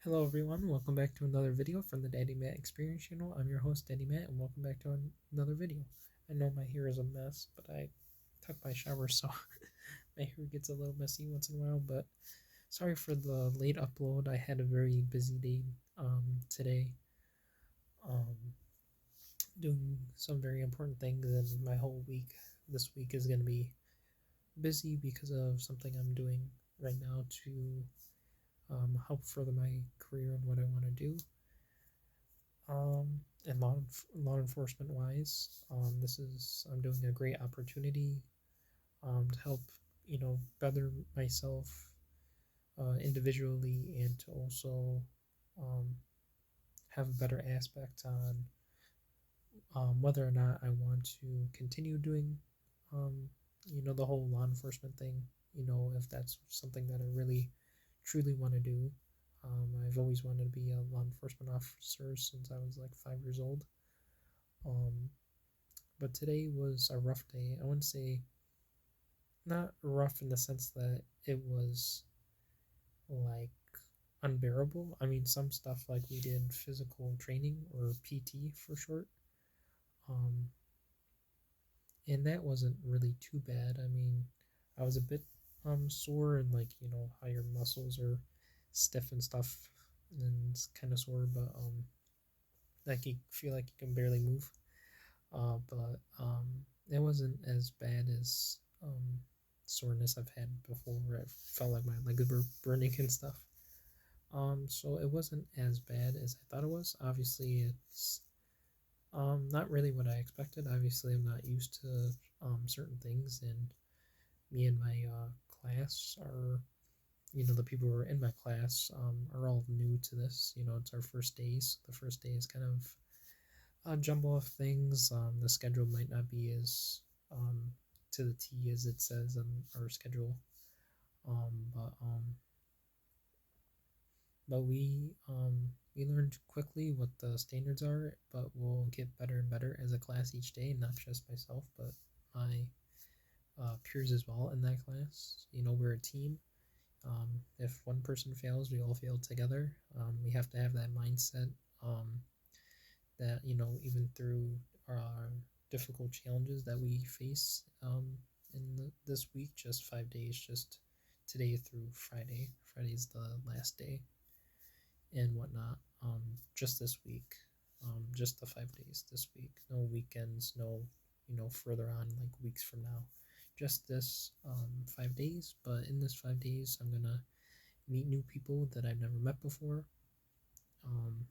Hello everyone, welcome back to another video from the Daddy Matt Experience channel. I'm your host Daddy Matt and welcome back to another video. I know my hair is a mess, but I took my shower so my hair gets a little messy once in a while, but sorry for the late upload. I had a very busy day today, um, doing some very important things, and my whole week this week is going to be busy because of something I'm doing right now to help further my career and what I want to do. And law enforcement wise, I'm doing a great opportunity to help better myself individually and to also um, have a better aspect on whether or not I want to continue doing um, the whole law enforcement thing. If that's something that I really truly want to do. I've always wanted to be a law enforcement officer since I was like 5 years old. Um, but today was a rough day. I wouldn't say not rough in the sense that it was like unbearable. I mean, some stuff like we did physical training or PT for short, um, and that wasn't really too bad. I mean, I was a bit sore and like how your muscles are stiff and stuff, and it's kind of sore, but like you feel like you can barely move. But it wasn't as bad as soreness I've had before where I felt like my legs were burning and stuff. So it wasn't as bad as I thought it was. Obviously, it's not really what I expected. Obviously, I'm not used to certain things, and me and my class are, the people who are in my class are all new to this. It's our first day, so the first day is kind of a jumble of things. The schedule might not be as to the T as it says on our schedule, but we learned quickly what the standards are, but we'll get better and better as a class each day, not just myself, but my peers as well in that class. We're a team. If one person fails, we all fail together. We have to have that mindset that even through our difficult challenges that we face this week, just 5 days, just today through Friday. Friday's the last day and whatnot. Just this week, just the 5 days this week. No weekends, no further on like weeks from now. Just this 5 days. But in this 5 days, I'm gonna meet new people that I've never met before. Um,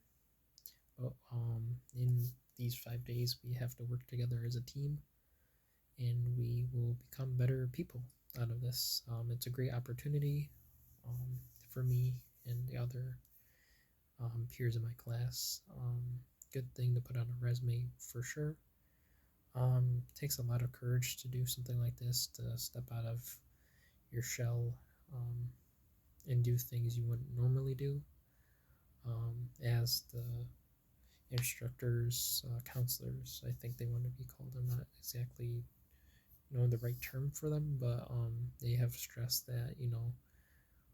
in these 5 days, we have to work together as a team, and we will become better people out of this. It's a great opportunity for me and the other peers in my class. Good thing to put on a resume for sure. Takes a lot of courage to do something like this, to step out of your shell and do things you wouldn't normally do. As the instructors, counselors, I think they want to be called. I'm not exactly know the right term for them, but they have stressed that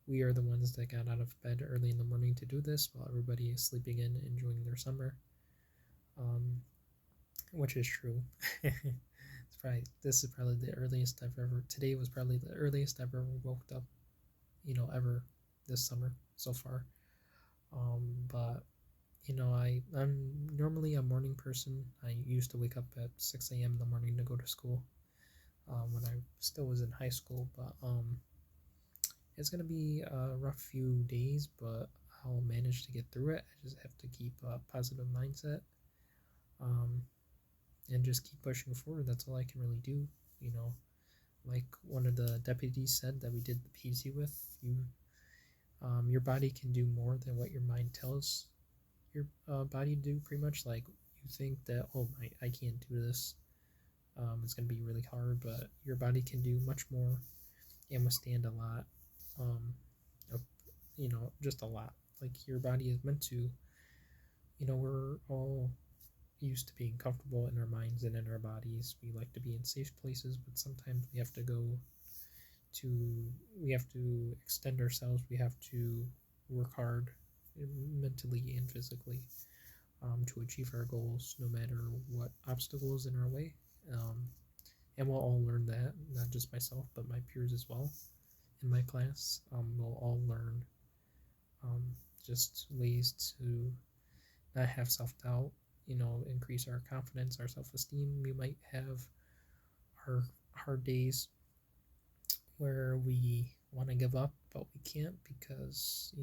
we are the ones that got out of bed early in the morning to do this while everybody is sleeping in, enjoying their summer, um, which is true. This is probably the earliest I've ever. Today was probably the earliest I've ever woke up, ever this summer so far. But I'm normally a morning person. I used to wake up at 6 a.m. in the morning to go to school when I still was in high school. But it's gonna be a rough few days, but I'll manage to get through it. I just have to keep a positive mindset um, and just keep pushing forward. That's all I can really do. You know, like one of the deputies said that we did the PT with, your body can do more than what your mind tells your body to do. Pretty much, like you think that, oh, I can't do this. It's gonna be really hard, but your body can do much more and withstand a lot. Um, just a lot. Like your body is meant to. We're all used to being comfortable in our minds and in our bodies. We like to be in safe places, but sometimes to we have to extend ourselves. We have to work hard mentally and physically, to achieve our goals, no matter what obstacles in our way. Um, and we'll all learn that, not just myself, but my peers as well in my class. We'll all learn um, just ways to not have self doubt, increase our confidence, our self esteem. We might have our hard days where we want to give up, but we can't because,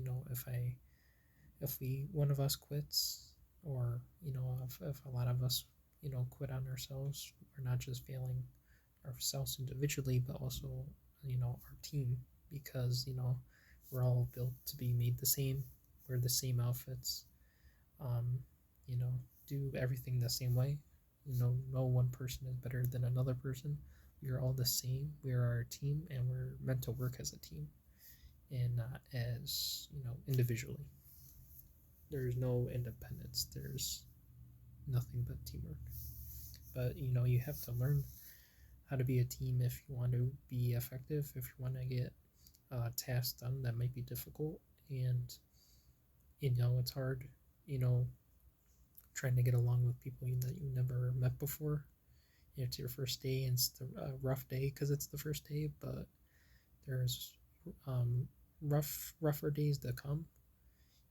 if we one of us quits, or if a lot of us quit on ourselves, we're not just failing ourselves individually, but also our team, because we're all built to be made the same, wear the same outfits, um, you know do everything the same way. No one person is better than another person. We are all the same. We are a team, and we're meant to work as a team and not as individually. There's no independence. There's nothing but teamwork. But you have to learn how to be a team if you want to be effective. If you want to get tasks done that might be difficult, and it's hard. You know, trying to get along with people that you never met before. It's your first day, and it's a rough day because it's the first day. But there's rougher days to come.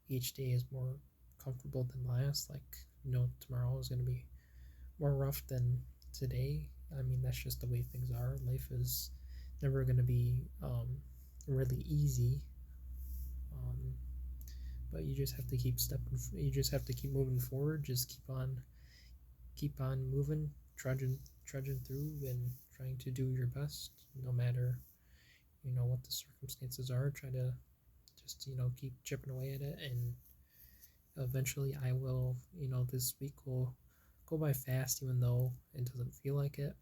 Each day is more comfortable than last. Like tomorrow is going to be more rough than today. I mean, that's just the way things are. Life is never going to be really easy. Um, but you just have to keep stepping. You just have to keep moving forward. Just keep on moving, trudging through, and trying to do your best, no matter what the circumstances are. Try to just keep chipping away at it, and eventually I will. This week will go by fast, even though it doesn't feel like it.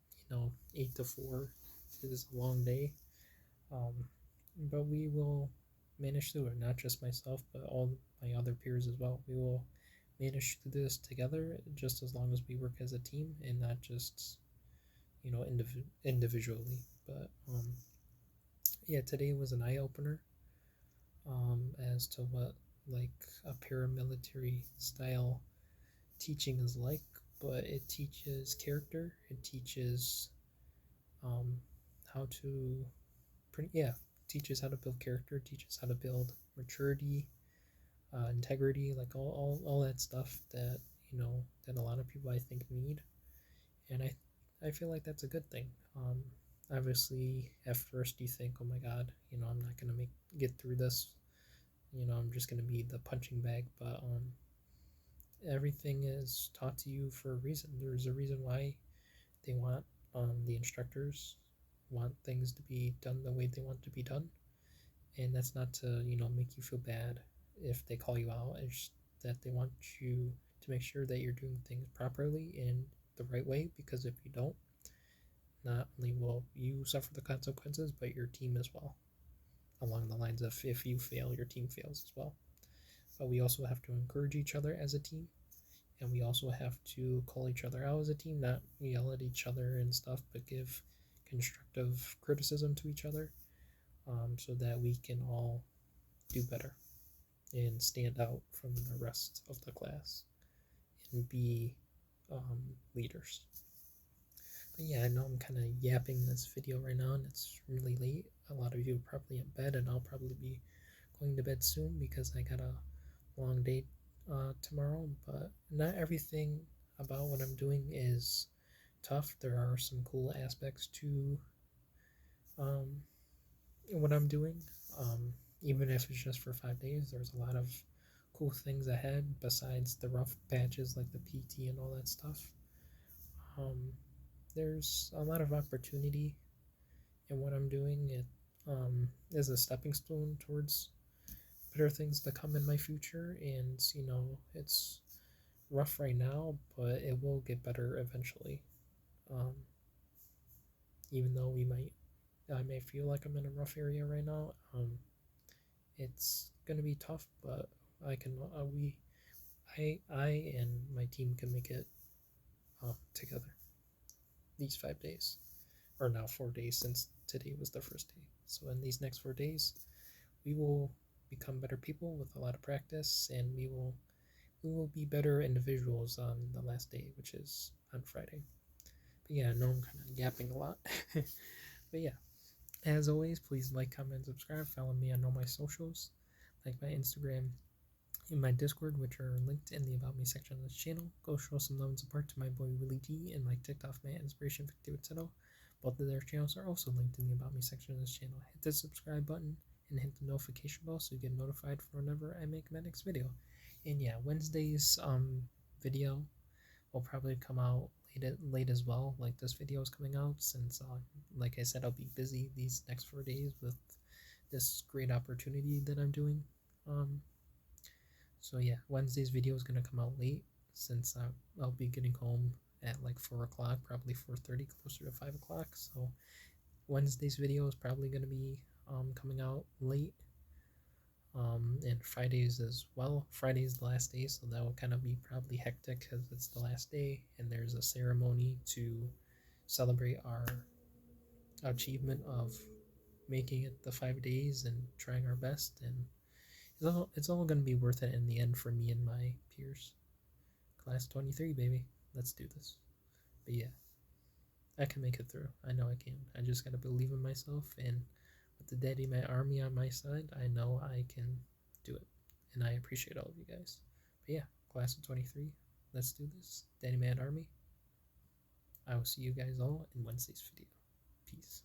8 to 4 is a long day, um, but we will manage through it. Not just myself, but all my other peers as well. We will manage to do this together, just as long as we work as a team and not just individually. But yeah, today was an eye opener, as to what like a paramilitary style teaching is like. But it teaches character. It teaches um, how to teaches how to build character, teaches how to build maturity, integrity, like all that stuff that that a lot of people I think need. And I feel like that's a good thing. Obviously, at first you think, oh my God, I'm not gonna get through this. I'm just gonna be the punching bag. But everything is taught to you for a reason. There's a reason why they want the instructors want things to be done the way they want to be done, and that's not to make you feel bad if they call you out. It's that they want you to make sure that you're doing things properly in the right way, because if you don't, not only will you suffer the consequences, but your team as well. Along the lines of, if you fail, your team fails as well. But we also have to encourage each other as a team, and we also have to call each other out as a team, not yell at each other and stuff, but give constructive criticism to each other, so that we can all do better and stand out from the rest of the class and be leaders. But yeah, I know I'm kind of yapping this video right now, and it's really late. A lot of you are probably in bed, and I'll probably be going to bed soon because I got a long day tomorrow. But not everything about what I'm doing is tough. There are some cool aspects to um, what I'm doing. Even if it's just for 5 days, there's a lot of cool things ahead besides the rough patches like the PT and all that stuff. There's a lot of opportunity in what I'm doing. It is a stepping stone towards better things to come in my future, and it's rough right now, but it will get better eventually. Um, Even though I may feel like I'm in a rough area right now. It's gonna be tough, but I can I and my team can make it together these 5 days, or now 4 days, since today was the first day. So in these next 4 days, we will become better people with a lot of practice, and we will be better individuals on the last day, which is on Friday. But yeah, I know I'm kind of yapping a lot. But yeah, as always, please like, comment, subscribe. Follow me on all my socials, like my Instagram and my Discord, which are linked in the About Me section of this channel. Go show some love and support to my boy Willie G and my TikTok man Inspiration 58 Both of their channels are also linked in the About Me section of this channel. Hit the subscribe button and hit the notification bell so you get notified for whenever I make my next video. And yeah, Wednesday's video will probably come out late as well, like this video is coming out, since like I said, I'll be busy these next 4 days with this great opportunity that I'm doing. So yeah, Wednesday's video is gonna come out late since I'll be getting home at like 4 o'clock, probably 4:30, closer to 5 o'clock. So Wednesday's video is probably gonna be coming out late. And Fridays as well. Friday's the last day, so that will kind of be probably hectic because it's the last day, and there's a ceremony to celebrate our achievement of making it the 5 days and trying our best. And it's all going to be worth it in the end for me and my peers. Class 23, baby. Let's do this. But yeah, I can make it through. I know I can. I just got to believe in myself, and with the Daddy Mad Army on my side, I know I can do it. And I appreciate all of you guys. But yeah, class of 23, let's do this. Daddy Mad Army. I will see you guys all in Wednesday's video. Peace.